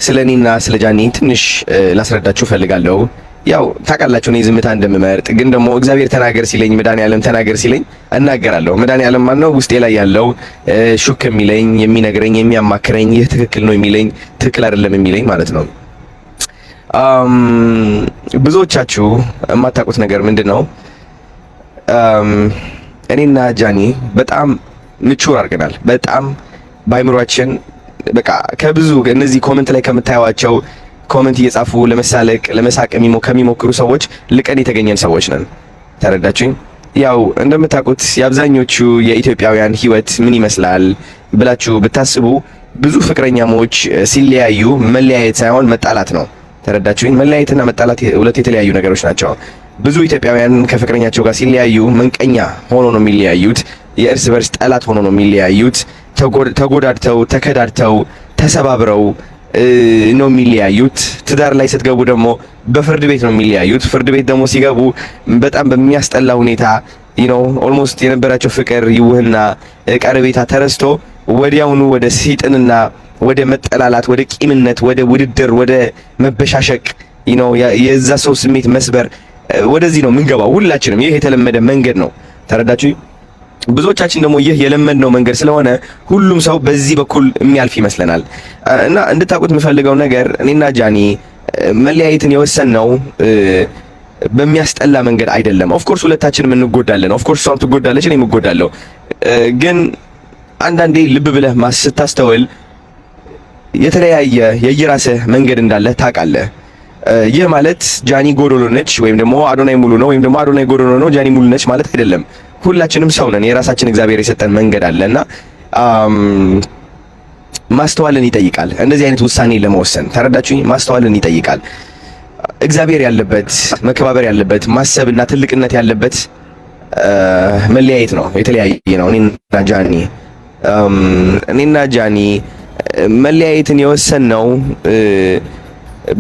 ስለኔና ስለ ጃኒ ትንሽ ላስረዳችሁ ፈልጋለሁ። ያው ታውቃላችሁ እኔ ዝምታ እንደምመርጥ፣ ግን ደግሞ እግዚአብሔር ተናገር ሲለኝ መድኃኒዓለም ተናገር ሲለኝ እናገራለሁ። መድኃኒዓለም ማን ነው? ውስጤ ላይ ያለው ሹክ የሚለኝ የሚነግረኝ የሚያማክረኝ ይህ ትክክል ነው የሚለኝ ትክክል አይደለም የሚለኝ ማለት ነው። ብዙዎቻችሁ የማታውቁት ነገር ምንድነው? እኔና ጃኒ በጣም ምቹር አድርገናል። በጣም በአይምሯችን በቃ ከብዙ እነዚህ ኮሜንት ላይ ከምታዩዋቸው ኮሜንት እየጻፉ ለመሳለቅ ለመሳቅ ከሚሞክሩ ሰዎች ልቀን የተገኘን ሰዎች ነን። ተረዳችሁኝ? ያው እንደምታውቁት የአብዛኞቹ የኢትዮጵያውያን ህይወት ምን ይመስላል ብላችሁ ብታስቡ ብዙ ፍቅረኛሞች ሲለያዩ መለያየት ሳይሆን መጣላት ነው። ተረዳችሁኝ? መለያየትና መጣላት ሁለት የተለያዩ ነገሮች ናቸው። ብዙ ኢትዮጵያውያን ከፍቅረኛቸው ጋር ሲለያዩ መንቀኛ ሆኖ ነው የሚለያዩት። የእርስ በርስ ጠላት ሆኖ ነው የሚለያዩት። ተጎዳድተው ተከዳድተው ተሰባብረው ነው የሚለያዩት። ትዳር ላይ ስትገቡ ደግሞ በፍርድ ቤት ነው የሚለያዩት። ፍርድ ቤት ደግሞ ሲገቡ በጣም በሚያስጠላ ሁኔታ ኦልሞስት የነበራቸው ፍቅር ይውህና ቀረቤታ ተረስቶ ወዲያውኑ ወደ ሲጥንና ወደ መጠላላት፣ ወደ ቂምነት፣ ወደ ውድድር፣ ወደ መበሻሸቅ የዛ ሰው ስሜት መስበር ወደዚህ ነው የምንገባው ሁላችንም። ይህ የተለመደ መንገድ ነው። ተረዳችሁ? ብዙዎቻችን ደግሞ ይህ የለመድነው መንገድ ስለሆነ ሁሉም ሰው በዚህ በኩል የሚያልፍ ይመስለናል። እና እንድታውቁት የምፈልገው ነገር እኔና ጃኒ መለያየትን የወሰንነው በሚያስጠላ መንገድ አይደለም። ኦፍኮርስ ሁለታችንም እንጎዳለን። ኦፍኮርስ እሷም ትጎዳለች፣ እኔም እጎዳለሁ። ግን አንዳንዴ ልብ ብለህ ስታስተውል የተለያየ የየራስህ መንገድ እንዳለ ታውቃለህ። ይህ ማለት ጃኒ ጎዶሎ ነች ወይም ደግሞ አዶናይ ሙሉ ነው ወይም ደግሞ አዶናይ ጎዶሎ ነው ጃኒ ሙሉ ነች ማለት አይደለም። ሁላችንም ሰው ነን። የራሳችን እግዚአብሔር የሰጠን መንገድ አለና ማስተዋልን ይጠይቃል እንደዚህ አይነት ውሳኔ ለመወሰን። ተረዳችሁኝ? ማስተዋልን ይጠይቃል። እግዚአብሔር ያለበት መከባበር ያለበት ማሰብና ትልቅነት ያለበት መለያየት ነው። የተለያየ ነው። እኔና ጃኒ መለያየትን የወሰንነው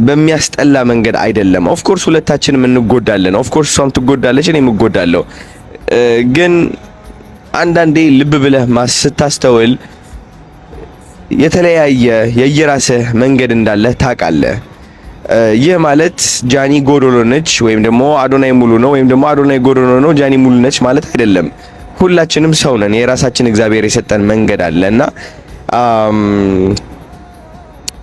በሚያስጠላ መንገድ አይደለም። ኦፍኮርስ ሁለታችንም እንጎዳለን። ኦፍኮርስ እሷም ትጎዳለች፣ እኔም እጎዳለሁ። ግን አንዳንዴ ልብ ብለህ ስታስተውል የተለያየ የየራስህ መንገድ እንዳለ ታውቃለህ። ይህ ማለት ጃኒ ጎዶሎ ነች ወይም ደግሞ አዶናይ ሙሉ ነው ወይም ደግሞ አዶናይ ጎዶሎ ነው ጃኒ ሙሉ ነች ማለት አይደለም። ሁላችንም ሰው ነን። የራሳችን እግዚአብሔር የሰጠን መንገድ አለና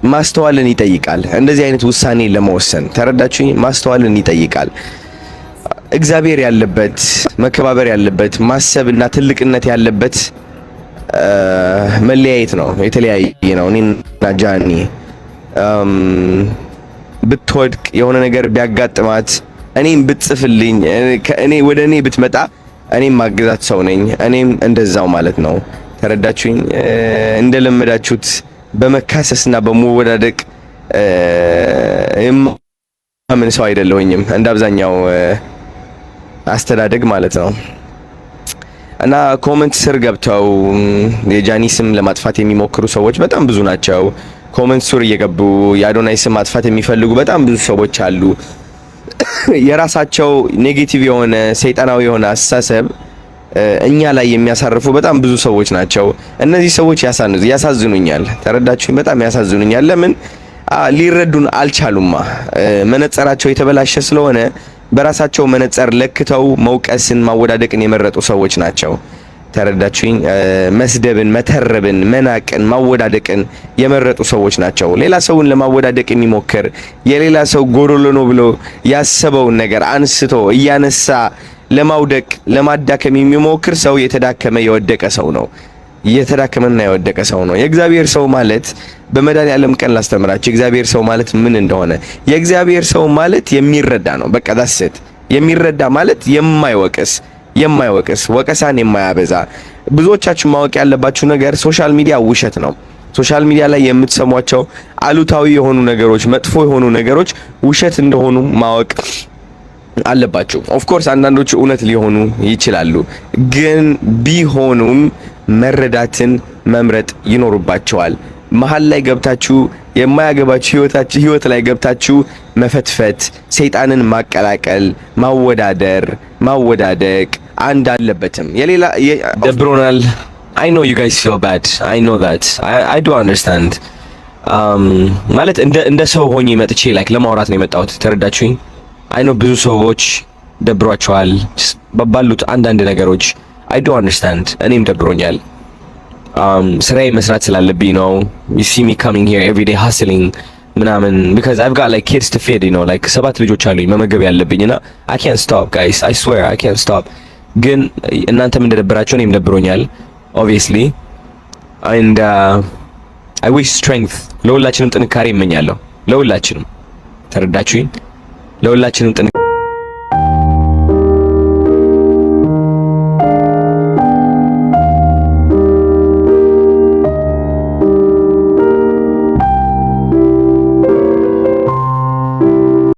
ማስተዋልን ይጠይቃል እንደዚህ አይነት ውሳኔ ለመወሰን። ተረዳችሁኝ? ማስተዋልን ይጠይቃል። እግዚአብሔር ያለበት መከባበር ያለበት ማሰብና ትልቅነት ያለበት መለያየት ነው። የተለያየ ነው። እኔና ጃኒ ብትወድቅ የሆነ ነገር ቢያጋጥማት እኔም ብትጽፍልኝ ወደ እኔ ብትመጣ እኔም ማግዛት ሰው ነኝ። እኔም እንደዛው ማለት ነው። ተረዳችሁኝ? እንደለመዳችሁት በመካሰስና በመወዳደቅ ምን ሰው አይደለሁኝም እንደ አብዛኛው አስተዳደግ ማለት ነው። እና ኮሜንት ስር ገብተው የጃኒ ስም ለማጥፋት የሚሞክሩ ሰዎች በጣም ብዙ ናቸው። ኮሜንት ስር እየገቡ የአዶናይ ስም ማጥፋት የሚፈልጉ በጣም ብዙ ሰዎች አሉ። የራሳቸው ኔጌቲቭ የሆነ ሰይጣናዊ የሆነ አስተሳሰብ እኛ ላይ የሚያሳርፉ በጣም ብዙ ሰዎች ናቸው። እነዚህ ሰዎች ያሳዝኑኛል። ተረዳችሁኝ? በጣም ያሳዝኑኛል። ለምን ሊረዱን አልቻሉማ? መነጽራቸው የተበላሸ ስለሆነ በራሳቸው መነጽር ለክተው መውቀስን ማወዳደቅን የመረጡ ሰዎች ናቸው። ተረዳችሁኝ? መስደብን፣ መተረብን፣ መናቅን፣ ማወዳደቅን የመረጡ ሰዎች ናቸው። ሌላ ሰውን ለማወዳደቅ የሚሞክር የሌላ ሰው ጎዶሎ ነው ብሎ ያሰበውን ነገር አንስቶ እያነሳ ለማውደቅ ለማዳከም የሚሞክር ሰው የተዳከመ የወደቀ ሰው ነው። የተዳከመና የወደቀ ሰው ነው። የእግዚአብሔር ሰው ማለት በመድኃኒዓለም ቀን ላስተምራችሁ የእግዚአብሔር ሰው ማለት ምን እንደሆነ። የእግዚአብሔር ሰው ማለት የሚረዳ ነው። በቃ ዳስት የሚረዳ ማለት የማይወቅስ ወቀሳን የማያበዛ። ብዙዎቻችሁ ማወቅ ያለባችሁ ነገር ሶሻል ሚዲያ ውሸት ነው። ሶሻል ሚዲያ ላይ የምትሰሟቸው አሉታዊ የሆኑ ነገሮች፣ መጥፎ የሆኑ ነገሮች ውሸት እንደሆኑ ማወቅ አለባችሁ። ኦፍ ኮርስ አንዳንዶቹ እውነት ሊሆኑ ይችላሉ፣ ግን ቢሆኑም መረዳትን መምረጥ ይኖርባቸዋል። መሀል ላይ ገብታችሁ የማያገባችሁ ህይወት ላይ ገብታችሁ መፈትፈት፣ ሰይጣንን ማቀላቀል፣ ማወዳደቅ አንድ አለበትም። የሌላ ደብሮናል። I know you guys feel bad. I know that. I do understand. ማለት እንደ ሰው ሆኜ መጥቼ ላይክ ለማውራት ነው የመጣሁት። ተረዳችሁኝ? አይ ኖ ብዙ ሰዎች ደብሯቸዋል ባሉት አንዳንድ ነገሮች። አይ ዶንት አንደርስታንድ። እኔም ደብሮኛል። ስራዬ መስራት ስላለብኝ ነው። you see me coming here every day hustling ምናምን because I've got like kids to feed, you know, like 7 ልጆች አሉኝ መመገብ ያለብኝና I can't stop guys, I swear I can't stop። ግን እናንተም እንደደበራችሁ እኔም ደብሮኛል obviously and I wish strength ለሁላችንም ጥንካሬ እመኛለሁ። ለሁላችንም ተረዳችሁኝ? ለሁላችንም